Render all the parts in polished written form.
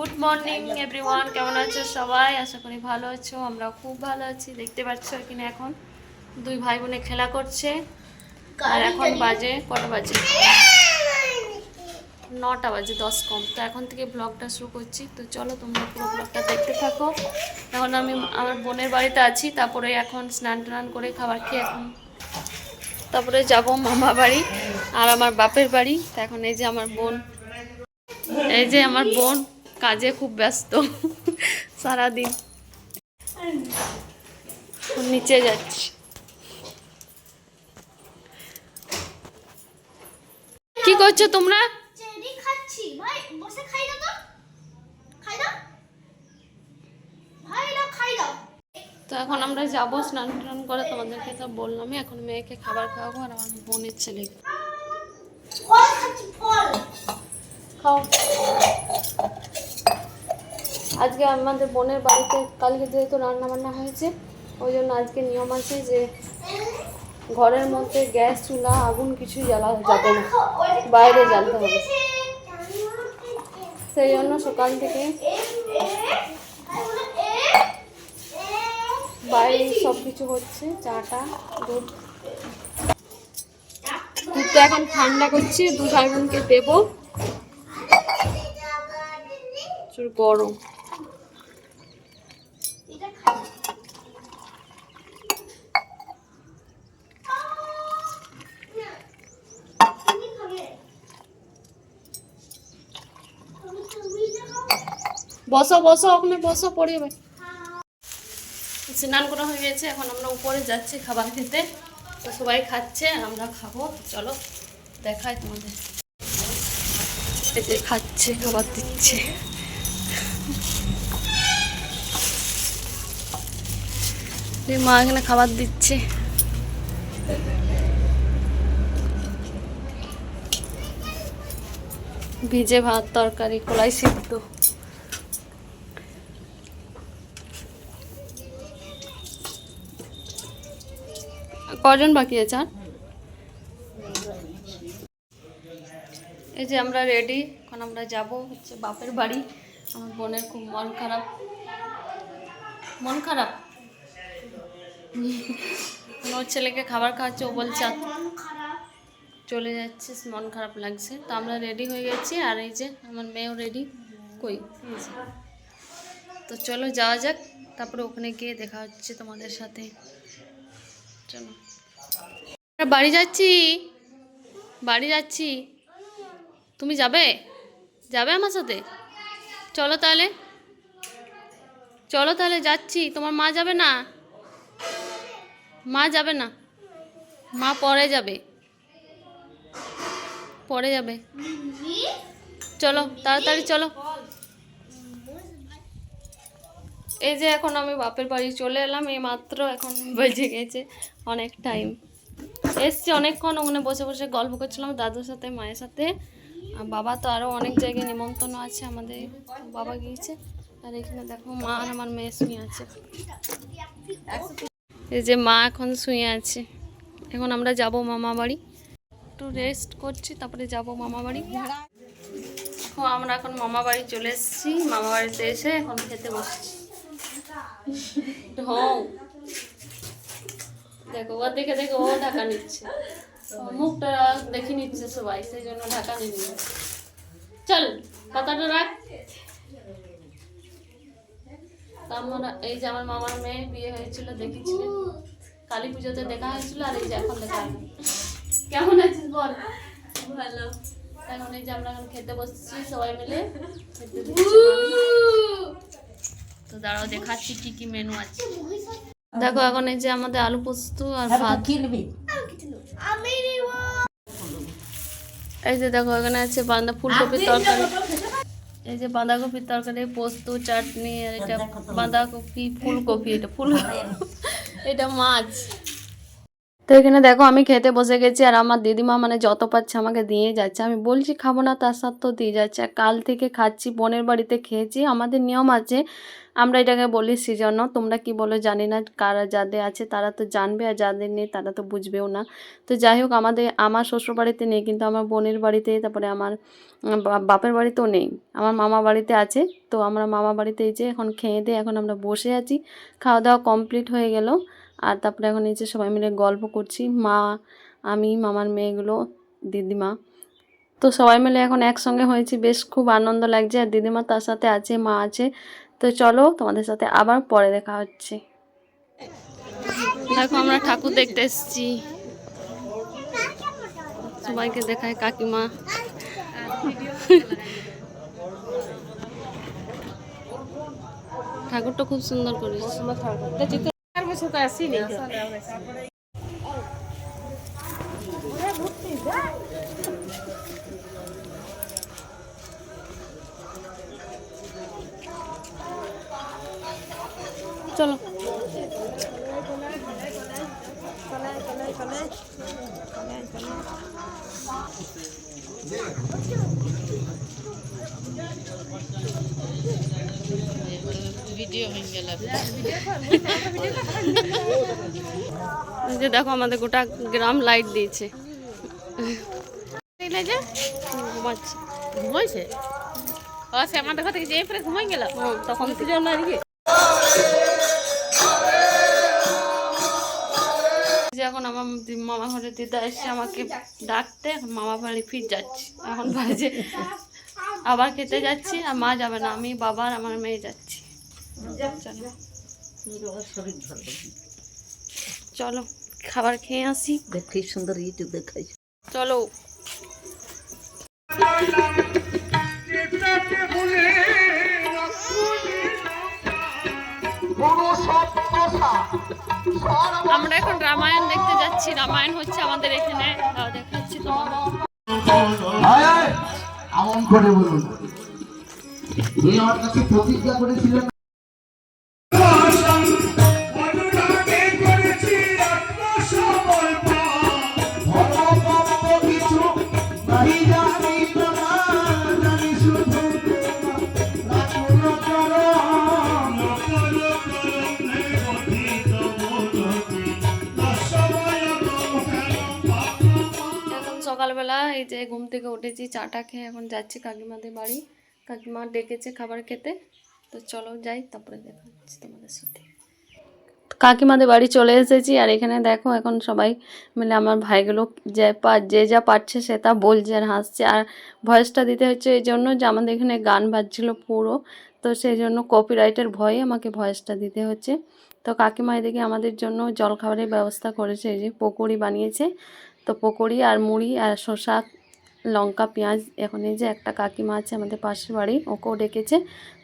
Good morning everyone, কেমন আছো সবাই? আশা করি ভালো আছো। আমরা খুব ভালো আছি। দেখতে পাচ্ছ এখানে এখন দুই ভাই বোনে খেলা করছে। আর এখন বাজে কটা বাজে? 9টা বাজে 10 কম। তো এখন থেকে ব্লগটা শুরু করছি। তো চলো তোমরা পুরো ব্লগটা দেখতে থাকো। এখন আমি আমার বোনের বাড়িতে আছি, তারপরে এখন স্নান টান করে খাবার খেয়ে এখন তারপরে যাব মামা বাড়ি আর আমার বাপের বাড়ি। তো এখন এই যে আমার বোন কাজে খুব ব্যস্ত সারাদিন। নিচে যাচ্ছি। কি করছো তোমরা? তো এখন আমরা যাবো স্নান টান করে, তোমাদেরকে তো বললামই। এখন মেয়েকে খাবার খাওয়াবো আর আমার বোনের ছেলেকে খাও। আজকে আমাদের বোনের বাড়িতে কালকে যেহেতু রান্না বান্না হয়েছে, ওই জন্য আজকে নিয়ম আছে যে ঘরের মধ্যে গ্যাস চুলা আগুন কিছুই জ্বালা যাবে না, বাইরে জ্বালতে হবে। সেই জন্য সকাল থেকে বাইরে সব কিছু হচ্ছে, চাটা দুধটা এখন ঠান্ডা করছি, দু ভাই বোনকে দেবো। গরম বসো বসো, ওখানে বসো, পড়ে যাবে। স্নান করা হয়ে গেছে, এখন আমরা উপরে যাচ্ছি খাবার খেতে। তো সবাই খাচ্ছে, আমরা খাবো। চলো দেখাই তোমাদের। এতে খাচ্ছে, খাবার দিচ্ছে। মা এখানে খাবার দিচ্ছে। ভিজে ভাত, তরকারি, কলাই সিদ্ধ। কজন বাকি আছে? আর এই যে আমরা রেডি, এখন আমরা যাব হচ্ছে বাপের বাড়ি। আমার বোনের খুব মন খারাপ। ওর ছেলেকে খাবার খাওয়াচ্ছে, ও বলছে চলে যাচ্ছে, মন খারাপ লাগছে। তো আমরা রেডি হয়ে গেছি, আর এই যে আমার মেয়েও রেডি। কই তো চলো যাওয়া যাক, তারপরে ওখানে গিয়ে দেখা হচ্ছে তোমাদের সাথে। চলো বাড়ি যাচ্ছি। তুমি যাবে আমার সাথে? চলো তাহলে যাচ্ছি। তোমার মা যাবে না? মা পরে যাবে। চলো তাড়াতাড়ি চলো। এই যে এখন আমি বাপের বাড়ি চলে এলাম, এই মাত্র এখন বেজে গেছে অনেক টাইম। এসছি অনেকক্ষণ, ওখানে বসে বসে গল্প করছিলাম দাদুর সাথে, মায়ের সাথে। আর বাবা তো আরও অনেক জায়গায় নিমন্ত্রণ আছে আমাদের, বাবা গিয়েছে। আর এখানে দেখো মা আর আমার মেয়ে শুয়ে আছে। এই যে মা এখন শুয়ে আছে। এখন আমরা যাব মামা বাড়ি, একটু রেস্ট করছি, তারপরে যাব মামা বাড়ি। আমরা এখন মামা বাড়ি চলে এসেছি। মামা বাড়িতে এসে এখন খেতে বসছি। দেখো ও দেখে ও ঢাকা নিচ্ছে, মুখটা দেখে নিচ্ছে সবাই, সেই জন্য ঢাকা নিয়ে। চল কথাটা রাখ। আমরা এই যে আমার মামার মেয়ে বিয়ে হয়েছিল, দেখেছিলে? কালী পুজোতে দেখা হয়েছিল, আর এই যে এখন দেখা হয়। কেমন আছিস বল? ভালো। এখন এই যে আমরা এখন খেতে বসছি সবাই মিলে। তো দাঁড়াও দেখাচ্ছি কি কি মেনু আছে। দেখো এখন এই যে আমাদের আলু পোস্ত আর ভাত। এই যে দেখো এখানে আছে ফুলকপির তরকারি। এই যে বাঁধাকপির তরকারি, পোস্ত, চাটনি, আর এটা বাঁধাকপি, ফুলকপি, এটা এটা মাছ। তো এখানে দেখো আমি খেতে বসে গেছি, আর আমার দিদিমা মানে যত পাচ্ছে আমাকে দিয়ে যাচ্ছে। আমি বলছি খাবো না, তার সত্ত্বেও দিয়ে যাচ্ছে। আর কাল থেকে খাচ্ছি, বোনের বাড়িতে খেয়েছি। আমাদের নিয়ম আছে, আমরা এটাকে বলি সিজন্য, তোমরা কি বলো জানি না। কারা যাদের আছে তারা তো জানবে, আর যাদের নেই তারা তো বুঝবেও না। তো যাই হোক, আমার শ্বশুর বাড়িতে নেই, কিন্তু আমার বোনের বাড়িতে, তারপরে আমার বাপের বাড়িতেও নেই, আমার মামা বাড়িতে আছে। তো আমরা মামা বাড়িতে এই যে এখন খেয়ে দিয়ে এখন আমরা বসে আছি, খাওয়া দাওয়া কমপ্লিট হয়ে গেল। আর তারপরে এখন এই যে সবাই মিলে গল্প করছি, মা, আমি, মামার মেয়েগুলো, দিদিমা। তো সবাই মিলে এখন একসঙ্গে হয়েছি, বেশ খুব আনন্দ লাগছে। আর দিদিমা তার সাথে আছে, মা আছে। তো চলো তোমাদের সাথে আবার পরে দেখা হচ্ছে। দেখো আমরা ঠাকুর দেখতে এসেছি, সবাইকে দেখায় কাকিমা। ঠাকুরটা খুব সুন্দর করেছে। চলো যে দেখো আমাদের গোটা গ্রাম লাইট দিয়েছে। ঘুমাচ্ছে, ঘুমাইছে সে আমাদের ঘর থেকে যে পরে ঘুমাই গেল তখন যে এখন আমার মামা ঘরে দিদা এসে আমাকে ডাকতে, এখন মামা বাড়ি ফির যাচ্ছি। এখন বাজে আবার খেতে যাচ্ছি, আর মা যাবে না, আমি, বাবা আর আমার মেয়ে যাচ্ছি। চলো খাবার খেয়ে আসি। দেখি সুন্দর ইউটিউব দেখাই চলো। আমরা এখন রামায়ণ দেখতে যাচ্ছি। রামায়ণ হচ্ছে আমাদের এখানে, দেখাচ্ছি তোমাদের। আমন করে বলুন, উনি আমার কাছে প্রতিজ্ঞা করেছিলেন কিছু নাই জানি না, জানি শুধু এখন সকালবেলা এই যে ঘুম থেকে উঠেছি, চাটা খেয়ে এখন যাচ্ছি কাকিমাদের বাড়ি। কাকিমা ডেকেছে খাবার খেতে, তো চলো যাই, তারপরে দেখা হচ্ছে তোমাদের সাথে। কাকিমাদের বাড়ি চলে এসেছি, আর এখানে দেখো এখন সবাই মিলে আমার ভাইগুলো যে যা পারছে সে তা বলছে আর হাসছে। আর ভয়েসটা দিতে হচ্ছে এই জন্য যে আমাদের এখানে গান বাজছিল পুরো, তো সেই জন্য কপিরাইটের ভয়ে আমাকে ভয়েসটা দিতে হচ্ছে। তো কাকিমা এদিকে আমাদের জন্য জলখাবারের ব্যবস্থা করেছে, এই যে পকোড়ি বানিয়েছে। তো পকোড়ি আর মুড়ি আর শসা, লঙ্কা, পেঁয়াজ। এখন এই যে একটা কাকিমা আছে আমাদের পাশের বাড়ি, ওকেও ডেকেছে।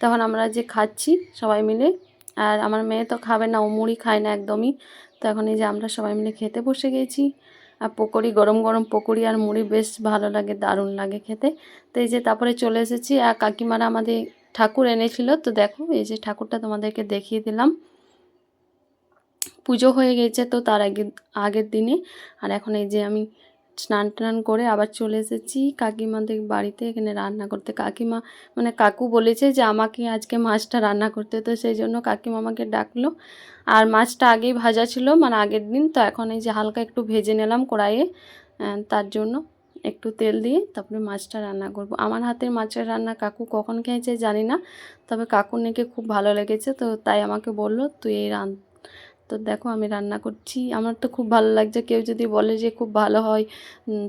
তখন আমরা যে খাচ্ছি সবাই মিলে। আর আমার মেয়ে তো খাবে না, ও মুড়ি খায় না একদমই। তো এখন এই যে আমরা সবাই মিলে খেতে বসে গেছি। আর পকোড়ি, গরম গরম পকোড়ি আর মুড়ি বেশ ভালো লাগে, দারুণ লাগে খেতে। তো এই যে তারপরে চলে এসেছি, আর কাকিমারা আমাদের ঠাকুর এনেছিল। তো দেখো এই যে ঠাকুরটা তোমাদেরকে দেখিয়ে দিলাম। পুজো হয়ে গেছে তো তার আগের দিনে। আর এখন এই যে আমি স্নান টান করে আবার চলে এসেছি কাকিমাদের বাড়িতে, এখানে রান্না করতে। কাকিমা মানে কাকু বলেছে যে আমাকে আজকে মাছটা রান্না করতে, তো সেই জন্য কাকিমা আমাকে ডাকলো। আর মাছটা আগেই ভাজা ছিল, মানে আগের দিন। তো এখন এই যে হালকা একটু ভেজে নিলাম কড়াইয়ে, তার জন্য একটু তেল দিয়ে তারপরে মাছটা রান্না করব। আমার হাতের মাছের রান্না কাকু কখন খেয়েছে জানি না, তবে কাকুর নাকি খুব ভালো লেগেছে, তো তাই আমাকে বললো তুই এই তো দেখো আমি রান্না করছি, আমার তো খুব ভালো লাগছে। কেউ যদি বলে যে খুব ভালো হয়,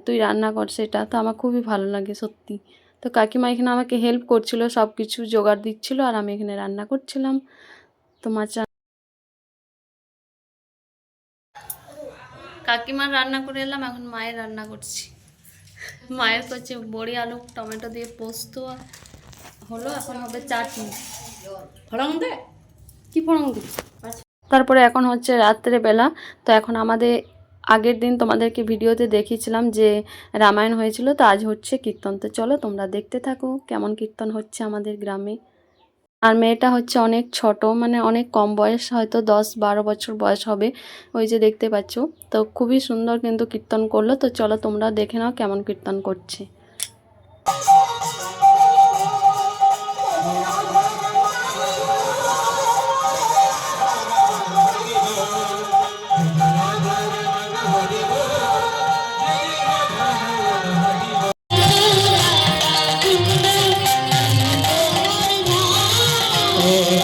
তুই রান্না কর, সেটা তো আমার খুবই ভালো লাগে সত্যি। তো কাকিমা এখানে আমাকে হেল্প করছিল, সব কিছু জোগাড় দিচ্ছিল, আর আমি এখানে রান্না করছিলাম। তো কাকিমার রান্না করে এলাম, এখন মায়ের রান্না করছি। মায়ের করছে বড়ি, আলু, টমেটো দিয়ে পোস্ত হলো, এখন হবে চাটনি। ফড়ং দে কি ফড়ং দিই? তারপরে এখন হচ্ছে রাত্রেবেলা। তো এখন আমাদের আগের দিন তোমাদেরকে ভিডিওতে দেখিয়েছিলাম যে রামায়ণ হয়েছিল, তো আজ হচ্ছে কীর্তন। তো চলো তোমরা দেখতে থাকো কেমন কীর্তন হচ্ছে আমাদের গ্রামে। আর মেয়েটা হচ্ছে অনেক ছোট, মানে অনেক কম বয়স, হয়তো 10-12 বছর বয়স হবে, ওই যে দেখতে পাচ্ছ। তো খুবই সুন্দর কিন্তু কীর্তন করলো। তো চলো তোমরা দেখে নাও কেমন কীর্তন করছে। Oh,